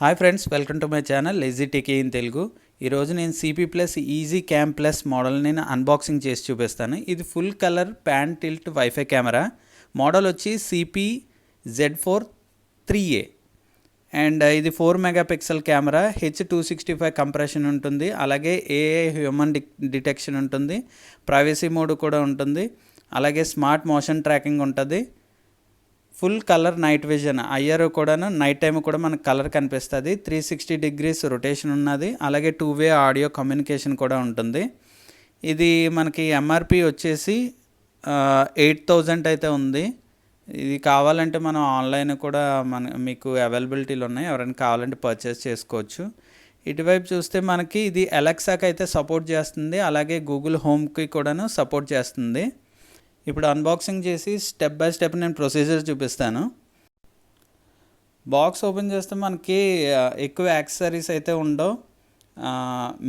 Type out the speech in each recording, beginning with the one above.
Hi friends, welcome to my channel lazy techie in Telugu. ఈరోజు నేను CP plus easy cam plus మోడల్ని నేను unboxing చేసి చూపిస్తాను. ఇది full colour pan tilt wifi camera. Model వచ్చి సిపి Z4 3A అండ్ ఇది 4 మెగాపిక్సెల్ కెమెరా. H265 కంప్రెషన్ ఉంటుంది, అలాగే ఏఐ హ్యూమన్ డిటెక్షన్ ఉంటుంది, ప్రైవసీ మోడ్ కూడా ఉంటుంది, అలాగే స్మార్ట్ మోషన్ ట్రాకింగ్ ఉంటుంది. Full colour night vision, IR కూడాను నైట్ టైం కూడా మనకు కలర్ కనిపిస్తుంది. 360 డిగ్రీస్ రొటేషన్ ఉన్నది, అలాగే 2-వే ఆడియో కమ్యూనికేషన్ కూడా ఉంటుంది. ఇది మనకి ఎంఆర్పి వచ్చేసి 8,000 అయితే ఉంది. ఇది కావాలంటే మనం ఆన్లైన్ కూడా మీకు అవైలబిలిటీలు ఉన్నాయి, ఎవరైనా కావాలంటే పర్చేస్ చేసుకోవచ్చు. ఇటువైపు చూస్తే మనకి ఇది అలెక్సాకి అయితే సపోర్ట్ చేస్తుంది, అలాగే గూగుల్ హోమ్కి కూడాను సపోర్ట్ చేస్తుంది. ఇప్పుడు అన్బాక్సింగ్ చేసి స్టెప్ బై స్టెప్ నేను ప్రొసీజర్ చూపిస్తాను. బాక్స్ ఓపెన్ చేస్తే మనకి ఎక్కువ యాక్సెసరీస్ అయితే ఉండవు.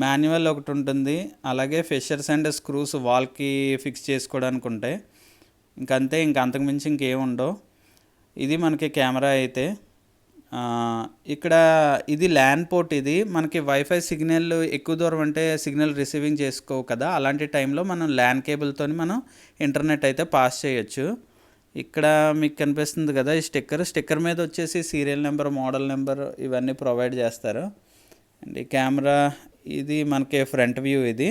మాన్యువల్ ఒకటి ఉంటుంది, అలాగే ఫిషర్స్ అండ్ స్క్రూస్ వాల్కి ఫిక్స్ చేసుకోవడానికి ఉంటాయి. ఇంకంతే, అంతకుమించి ఇంకేం ఉండవు. ఇది మనకి కెమెరా అయితే ఇక్కడ ఇది ల్యాన్ పోర్ట్. ఇది మనకి వైఫై సిగ్నల్ ఎక్కువ దూరం అంటే సిగ్నల్ రిసీవింగ్ చేసుకోవు కదా, అలాంటి టైంలో మనం ల్యాన్ కేబుల్తో మనం ఇంటర్నెట్ అయితే పాస్ చేయొచ్చు. ఇక్కడ మీకు కనిపిస్తుంది కదా ఈ స్టిక్కర్ మీద వచ్చేసి సీరియల్ నెంబర్, మోడల్ నెంబర్ ఇవన్నీ ప్రొవైడ్ చేస్తారు. అండ్ ఈ కెమెరా ఇది మనకి ఫ్రంట్ వ్యూ. ఇది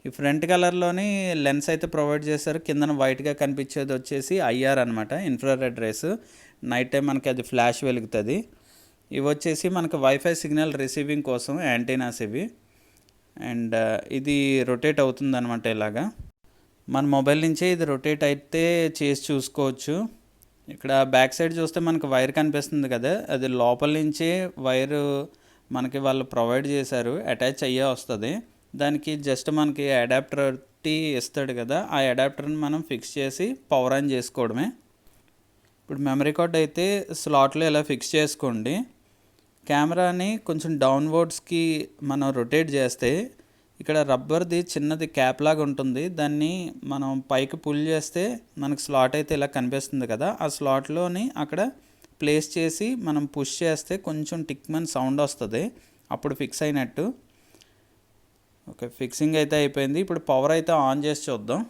ఈ ఫ్రంట్ కలర్లోని లెన్స్ అయితే ప్రొవైడ్ చేస్తారు. కిందన వైట్గా కనిపించేది వచ్చేసి ఐఆర్ అనమాట, ఇన్ఫ్రారెడ్ రేస్. నైట్ టైం మనకి అది ఫ్లాష్ వెలుగుతుంది. ఇవి వచ్చేసి మనకు వైఫై సిగ్నల్ రిసీవింగ్ కోసం యాంటీనాస్ ఇవి. అండ్ ఇది రొటేట్ అవుతుంది అనమాట. ఇలాగా మన మొబైల్ నుంచే ఇది రొటేట్ అయితే చేసి చూసుకోవచ్చు. ఇక్కడ బ్యాక్ సైడ్ చూస్తే మనకు వైర్ కనిపిస్తుంది కదా, అది లోపల నుంచే వైరు మనకి వాళ్ళు ప్రొవైడ్ చేశారు, అటాచ్ అయ్యే వస్తుంది. దానికి జస్ట్ మనకి అడాప్టర్ ఇస్తాడు కదా, ఆ అడాప్టర్ని మనం ఫిక్స్ చేసి పవర్ ఆన్ చేసుకోవడమే. ఇప్పుడు మెమరీ కార్డ్ అయితే స్లాట్లో ఇలా ఫిక్స్ చేసుకోండి. కెమెరాని కొంచెం డౌన్వర్డ్స్కి మనం రొటేట్ చేస్తే ఇక్కడ రబ్బర్ది చిన్నది క్యాప్ లాగా ఉంటుంది, దాన్ని మనం పైకి పుల్ చేస్తే మనకు స్లాట్ అయితే ఇలా కనిపిస్తుంది కదా, ఆ స్లాట్లోని అక్కడ ప్లేస్ చేసి మనం పుష్ చేస్తే కొంచెం టిక్మన్ సౌండ్ వస్తుంది, అప్పుడు ఫిక్స్ అయినట్టు. ఓకే, ఫిక్సింగ్ అయితే అయిపోయింది. ఇప్పుడు పవర్ అయితే ఆన్ చేసి చూద్దాం.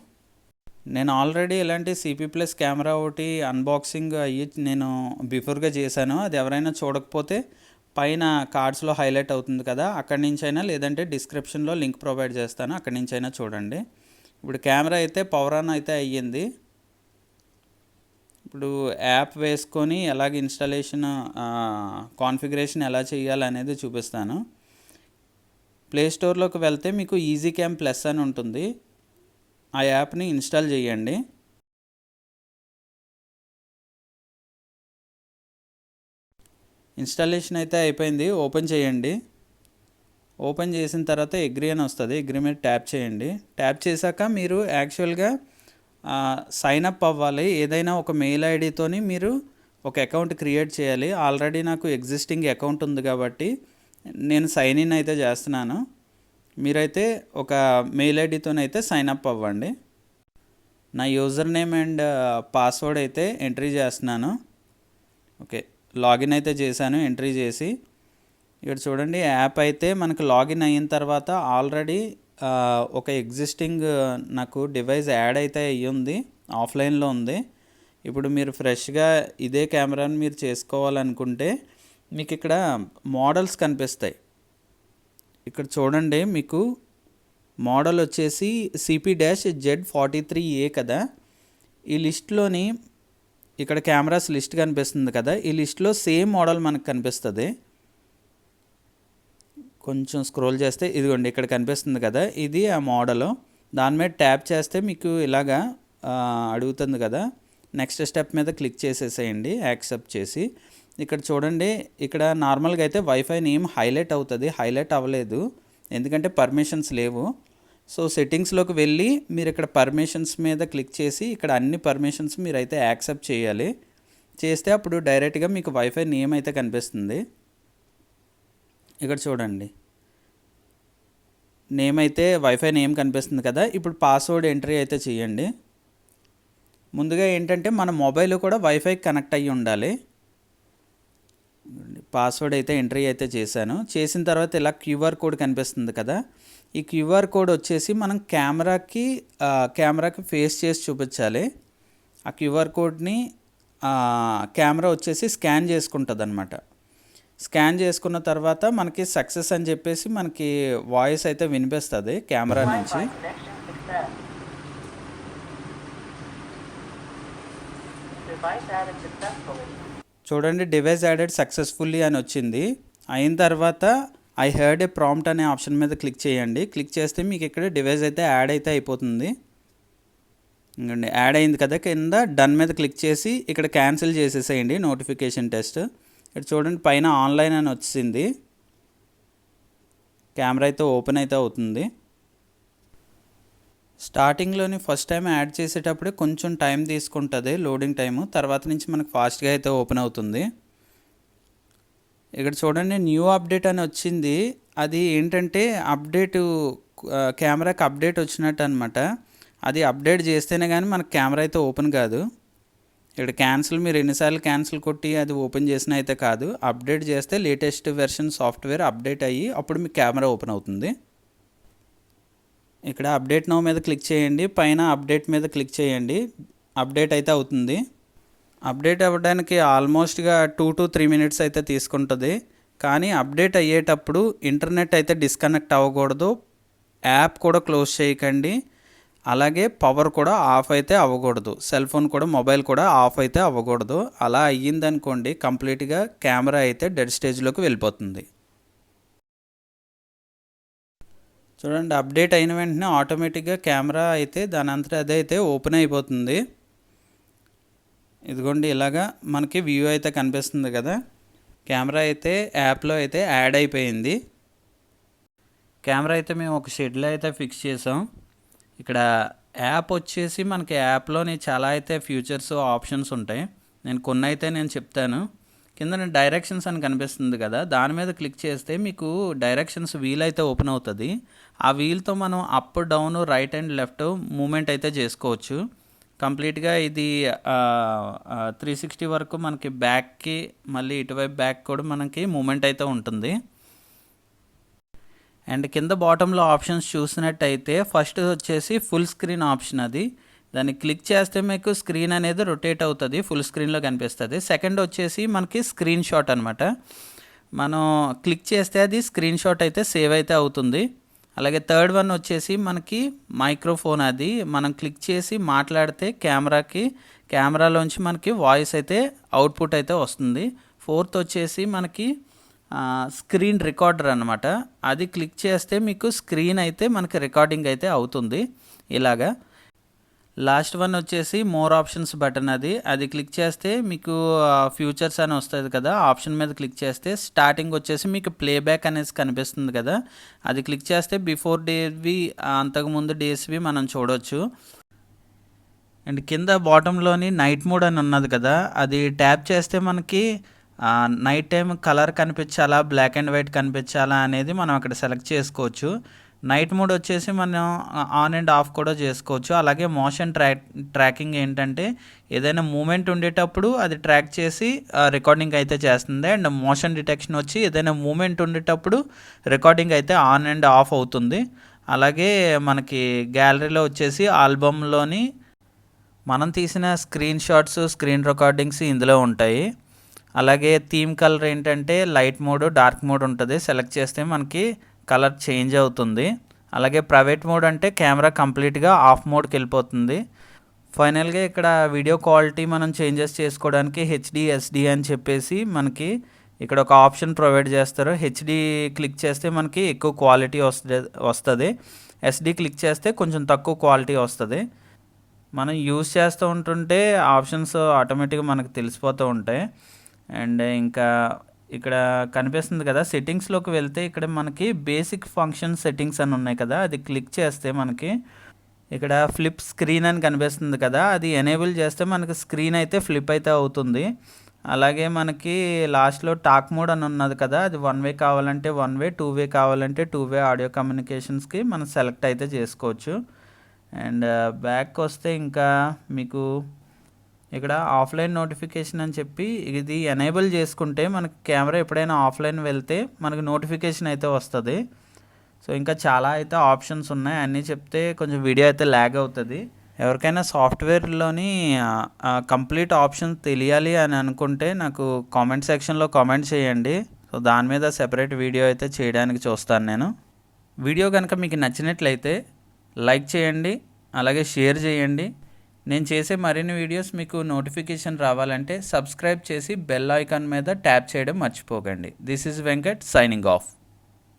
నేను ఆల్రెడీ ఇలాంటి సిపి ప్లస్ కెమెరా ఒకటి అన్బాక్సింగ్ అయ్యి నేను బిఫోర్గా చేశాను. అది ఎవరైనా చూడకపోతే పైన కార్డ్స్లో హైలైట్ అవుతుంది కదా, అక్కడి నుంచి అయినా, లేదంటే డిస్క్రిప్షన్లో లింక్ ప్రొవైడ్ చేస్తాను, అక్కడి నుంచి అయినా చూడండి. ఇప్పుడు కెమెరా అయితే పవర్ ఆన్ అయితే అయ్యింది. ఇప్పుడు యాప్ వేసుకొని ఎలాగ ఇన్స్టాలేషన్ కాన్ఫిగరేషన్ ఎలా చేయాలనేది చూపిస్తాను. ప్లే స్టోర్లోకి వెళ్తే మీకు ఈజీ క్యామ్ ప్లస్ అని ఉంటుంది, ఆ యాప్ని ఇన్స్టాల్ చేయండి. ఇన్స్టాలేషన్ అయితే అయిపోయింది. ఓపెన్ చేయండి. ఓపెన్ చేసిన తర్వాత అగ్రీ అని వస్తుంది, అగ్రీ మీద ట్యాప్ చేయండి. ట్యాప్ చేశాక మీరు యాక్చువల్గా సైన్ అప్ అవ్వాలి. ఏదైనా ఒక మెయిల్ ఐడితోని మీరు ఒక అకౌంట్ క్రియేట్ చేయాలి. ఆల్రెడీ నాకు ఎగ్జిస్టింగ్ అకౌంట్ ఉంది కాబట్టి నేను సైన్ ఇన్ అయితే చేస్తున్నాను. మీరైతే ఒక మెయిల్ ఐడితోనైతే సైన్ అప్ అవ్వండి. నా యూజర్ నేమ్ అండ్ పాస్వర్డ్ అయితే ఎంట్రీ చేస్తున్నాను. ఓకే, లాగిన్ అయితే చేశాను. ఎంట్రీ చేసి ఇక్కడ చూడండి, యాప్ అయితే మనకు లాగిన్ అయిన తర్వాత ఆల్రెడీ ఒక ఎగ్జిస్టింగ్ నాకు డివైస్ యాడ్ అయితే అయ్యి ఉంది, ఆఫ్లైన్లో ఉంది. ఇప్పుడు మీరు ఫ్రెష్గా ఇదే కెమెరాని మీరు చేసుకోవాలనుకుంటే మీకు ఇక్కడ మోడల్స్ కనిపిస్తాయి. ఇక్కడ చూడండి, మీకు మోడల్ వచ్చేసి CP-Z43A కదా. ఈ లిస్ట్లోని ఇక్కడ కెమెరాస్ లిస్ట్ కనిపిస్తుంది కదా, ఈ లిస్ట్లో సేమ్ మోడల్ మనకు కనిపిస్తుంది. కొంచెం స్క్రోల్ చేస్తే ఇదిగోండి ఇక్కడ కనిపిస్తుంది కదా, ఇది ఆ మోడల్. దాని మీద ట్యాప్ చేస్తే మీకు ఇలాగా అడుగుతుంది కదా, నెక్స్ట్ స్టెప్ మీద క్లిక్ చేసేసేయండి, యాక్సెప్ట్ చేసి. ఇక్కడ చూడండి, ఇక్కడ నార్మల్గా అయితే వైఫై నేమ్ హైలైట్ అవుతుంది, హైలైట్ అవ్వలేదు ఎందుకంటే పర్మిషన్స్ లేవు. సో సెట్టింగ్స్లోకి వెళ్ళి మీరు ఇక్కడ పర్మిషన్స్ మీద క్లిక్ చేసి ఇక్కడ అన్ని పర్మిషన్స్ మీరైతే యాక్సెప్ట్ చేయాలి. చేస్తే అప్పుడు డైరెక్ట్గా మీకు వైఫై నేమ్ అయితే కనిపిస్తుంది. ఇక్కడ చూడండి, నేమ్ అయితే వైఫై నేమ్ కనిపిస్తుంది కదా. ఇప్పుడు పాస్వర్డ్ ఎంట్రీ అయితే చేయండి. ముందుగా ఏంటంటే మన మొబైల్ కూడా వైఫైకి కనెక్ట్ అయ్యి ఉండాలి. పాస్వర్డ్ అయితే ఎంట్రీ అయితే చేశాను. చేసిన తర్వాత ఇలా క్యూఆర్ కోడ్ కనిపిస్తుంది కదా, ఈ క్యూఆర్ కోడ్ వచ్చేసి మనం కెమెరాకి ఫేస్ చేసి చూపించాలి. ఆ క్యూఆర్ కోడ్ని కెమెరా వచ్చేసి స్కాన్ చేసుకుంటుంది అనమాట. స్కాన్ చేసుకున్న తర్వాత మనకి సక్సెస్ అని చెప్పేసి మనకి వాయిస్ అయితే వినిపిస్తుంది కెమెరా నుంచి. చూడండి, డివైస్ యాడెడ్ సక్సెస్ఫుల్లీ అని వచ్చింది. అయిన తర్వాత ఐ హర్డ్ ఏ ప్రాంప్ట్ అనే ఆప్షన్ మీద క్లిక్ చేయండి. క్లిక్ చేస్తే మీకు ఇక్కడ డివైస్ అయితే యాడ్ అయితే అయిపోతుంది. ఇంకండి యాడ్ అయింది కదా, కింద డన్ మీద క్లిక్ చేసి ఇక్కడ క్యాన్సిల్ చేసేసేయండి నోటిఫికేషన్ టెస్ట్. ఇక్కడ చూడండి పైన ఆన్లైన్ అని వచ్చింది. కెమెరా అయితే ఓపెన్ అయితే అవుతుంది. స్టార్టింగ్లోని ఫస్ట్ టైం యాడ్ చేసేటప్పుడే కొంచెం టైం తీసుకుంటుంది లోడింగ్ టైము, తర్వాత నుంచి మనకు ఫాస్ట్గా అయితే ఓపెన్ అవుతుంది. ఇక్కడ చూడండి న్యూ అప్డేట్ అని వచ్చింది. అది ఏంటంటే కెమెరాకి అప్డేట్ వచ్చినట్టు అనమాట. అది అప్డేట్ చేస్తేనే కానీ మనకు కెమెరా అయితే ఓపెన్ కాదు. ఇక్కడ క్యాన్సిల్, మీరు ఎన్నిసార్లు క్యాన్సిల్ కొట్టి అది ఓపెన్ చేసినా అయితే కాదు. అప్డేట్ చేస్తే లేటెస్ట్ వెర్షన్ సాఫ్ట్వేర్ అప్డేట్ అయ్యి అప్పుడు మీ కెమెరా ఓపెన్ అవుతుంది. ఇక్కడ అప్డేట్ నౌ మీద క్లిక్ చేయండి, పైన అప్డేట్ మీద క్లిక్ చేయండి. అప్డేట్ అయితే అవుతుంది. అప్డేట్ అవ్వడానికి ఆల్మోస్ట్గా 2 to 3 minutes అయితే తీసుకుంటుంది. కానీ అప్డేట్ అయ్యేటప్పుడు ఇంటర్నెట్ అయితే డిస్కనెక్ట్ అవ్వకూడదు, యాప్ కూడా క్లోజ్ చేయకండి, అలాగే పవర్ కూడా ఆఫ్ అయితే అవ్వకూడదు, సెల్ ఫోన్ కూడా మొబైల్ కూడా ఆఫ్ అయితే అవ్వకూడదు. అలా అయ్యిందనుకోండి కంప్లీట్గా కెమెరా అయితే డెడ్ స్టేజ్లోకి వెళ్ళిపోతుంది. చూడండి, అప్డేట్ అయిన వెంటనే ఆటోమేటిక్గా కెమెరా అయితే దాని అంతటా అదే అయితే ఓపెన్ అయిపోతుంది. ఇదిగోండి ఇలాగా మనకి వ్యూ అయితే కనిపిస్తుంది కదా. కెమెరా అయితే యాప్లో అయితే యాడ్ అయిపోయింది. కెమెరా అయితే మేము ఒక షెడ్లో అయితే ఫిక్స్ చేసాం. ఇక్కడ యాప్ వచ్చేసి మనకి యాప్లోని చాలా అయితే ఫీచర్స్ ఆప్షన్స్ ఉంటాయి. కొన్ని అయితే నేను చెప్తాను. కింద డైరెక్షన్స్ అని కనిపిస్తుంది కదా, దాని మీద క్లిక్ చేస్తే మీకు డైరెక్షన్స్ వీల్ అయితే ఓపెన్ అవుతుంది. ఆ వీల్తో మనం up down right and left movement అయితే చేసుకోవచ్చు. కంప్లీట్గా ఇది 360 వరకు మనకి బ్యాక్కి, మళ్ళీ ఇటువైపు బ్యాక్ కూడా మనకి మూమెంట్ అయితే ఉంటుంది. అండ్ కింద బాటంలో ఆప్షన్స్ చూసినట్టయితే ఫస్ట్ వచ్చేసి ఫుల్ స్క్రీన్ ఆప్షన్. అది దాన్ని క్లిక్ చేస్తే మీకు స్క్రీన్ అనేది రొటేట్ అవుతుంది, ఫుల్ స్క్రీన్లో కనిపిస్తుంది. సెకండ్ వచ్చేసి మనకి స్క్రీన్ షాట్ అనమాట. మనం క్లిక్ చేస్తే అది స్క్రీన్ షాట్ అయితే సేవ్ అయితే అవుతుంది. అలాగే థర్డ్ వన్ వచ్చేసి మనకి మైక్రోఫోన్. అది మనం క్లిక్ చేసి మాట్లాడితే కెమెరాలోంచి మనకి వాయిస్ అయితే అవుట్పుట్ అయితే వస్తుంది. ఫోర్త్ వచ్చేసి మనకి స్క్రీన్ రికార్డర్ అనమాట. అది క్లిక్ చేస్తే మీకు స్క్రీన్ అయితే మనకి రికార్డింగ్ అయితే అవుతుంది ఇలాగా. లాస్ట్ వన్ వచ్చేసి మోర్ ఆప్షన్స్ బటన్. అది క్లిక్ చేస్తే మీకు ఫ్యూచర్స్ అని వస్తుంది కదా, ఆప్షన్ మీద క్లిక్ చేస్తే స్టార్టింగ్ వచ్చేసి మీకు ప్లేబ్యాక్ అనేసి కనిపిస్తుంది కదా, అది క్లిక్ చేస్తే బిఫోర్ డేవి అంతకుముందు డేస్వి మనం చూడవచ్చు. అండ్ కింద బాటంలోని నైట్ మోడ్ అని ఉన్నది కదా, అది ట్యాప్ చేస్తే మనకి నైట్ టైం కలర్ కనిపించాలా, బ్లాక్ అండ్ వైట్ కనిపించాలా అనేది మనం అక్కడ సెలెక్ట్ చేసుకోవచ్చు. నైట్ మోడ్ వచ్చేసి మనం ఆన్ అండ్ ఆఫ్ కూడా చేసుకోవచ్చు. అలాగే మోషన్ ట్రాకింగ్ ఏంటంటే ఏదైనా మూమెంట్ ఉండేటప్పుడు అది ట్రాక్ చేసి రికార్డింగ్ అయితే చేస్తుంది. అండ్ మోషన్ డిటెక్షన్ వచ్చి ఏదైనా మూమెంట్ ఉండేటప్పుడు రికార్డింగ్ అయితే ఆన్ అండ్ ఆఫ్ అవుతుంది. అలాగే మనకి గ్యాలరీలో వచ్చేసి ఆల్బమ్లోని మనం తీసిన స్క్రీన్ షాట్స్, స్క్రీన్ రికార్డింగ్స్ ఇందులో ఉంటాయి. అలాగే థీమ్ కలర్ ఏంటంటే లైట్ మోడ్, డార్క్ మోడ్ ఉంటుంది. సెలెక్ట్ చేస్తే మనకి కలర్ చేంజ్ అవుతుంది. అలాగే ప్రైవేట్ మోడ్ అంటే కెమెరా కంప్లీట్గా ఆఫ్ మోడ్కి వెళ్ళిపోతుంది. ఫైనల్గా ఇక్కడ వీడియో క్వాలిటీ మనం చేంజెస్ చేసుకోవడానికి హెచ్డి, ఎస్డి అని చెప్పేసి మనకి ఇక్కడ ఒక ఆప్షన్ ప్రొవైడ్ చేస్తారు. హెచ్డి క్లిక్ చేస్తే మనకి ఎక్కువ క్వాలిటీ వస్తుంది, ఎస్డి క్లిక్ చేస్తే కొంచెం తక్కువ క్వాలిటీ వస్తుంది. మనం యూజ్ చేస్తూ ఉంటుంటే ఆప్షన్స్ ఆటోమేటిక్గా మనకు తెలిసిపోతూ ఉంటాయి. అండ్ ఇంకా ఇక్కడ కనిపిస్తుంది కదా, సెట్టింగ్స్లోకి వెళ్తే ఇక్కడ మనకి బేసిక్ ఫంక్షన్ సెట్టింగ్స్ అని ఉన్నాయి కదా, అది క్లిక్ చేస్తే మనకి ఇక్కడ ఫ్లిప్ స్క్రీన్ అని కనిపిస్తుంది కదా, అది ఎనేబుల్ చేస్తే మనకి స్క్రీన్ అయితే ఫ్లిప్ అయితే అవుతుంది. అలాగే మనకి లాస్ట్లో టాక్ మోడ్ అని ఉన్నది కదా, అది 1 వే కావాలంటే 1 వే, 2 వే కావాలంటే 2 వే ఆడియో కమ్యూనికేషన్స్కి మనం సెలెక్ట్ అయితే చేసుకోవచ్చు. అండ్ బ్యాక్ వస్తే ఇంకా మీకు ఇక్కడ ఆఫ్లైన్ నోటిఫికేషన్ అని చెప్పి ఇది ఎనేబుల్ చేసుకుంటే మనకి కెమెరా ఎప్పుడైనా ఆఫ్లైన్ వెళ్తే మనకి నోటిఫికేషన్ అయితే వస్తుంది. సో ఇంకా చాలా అయితే ఆప్షన్స్ ఉన్నాయి, అన్నీ చెప్తే కొంచెం వీడియో అయితే ల్యాగ్ అవుతుంది. ఎవరికైనా సాఫ్ట్వేర్లోని కంప్లీట్ ఆప్షన్స్ తెలియాలి అని అనుకుంటే నాకు కామెంట్ సెక్షన్లో కామెంట్ చేయండి. సో దాని మీద సెపరేట్ వీడియో అయితే చేయడానికి చూస్తాను నేను. వీడియో కనుక మీకు నచ్చినట్లయితే లైక్ చేయండి, అలాగే షేర్ చేయండి. నేను చేసే మరిన్ని వీడియోస్ మీకు నోటిఫికేషన్ రావాలంటే సబ్స్క్రైబ్ చేసి బెల్ ఐకాన్ మీద ట్యాప్ చేయడం మర్చిపోకండి. This is Venkat signing off.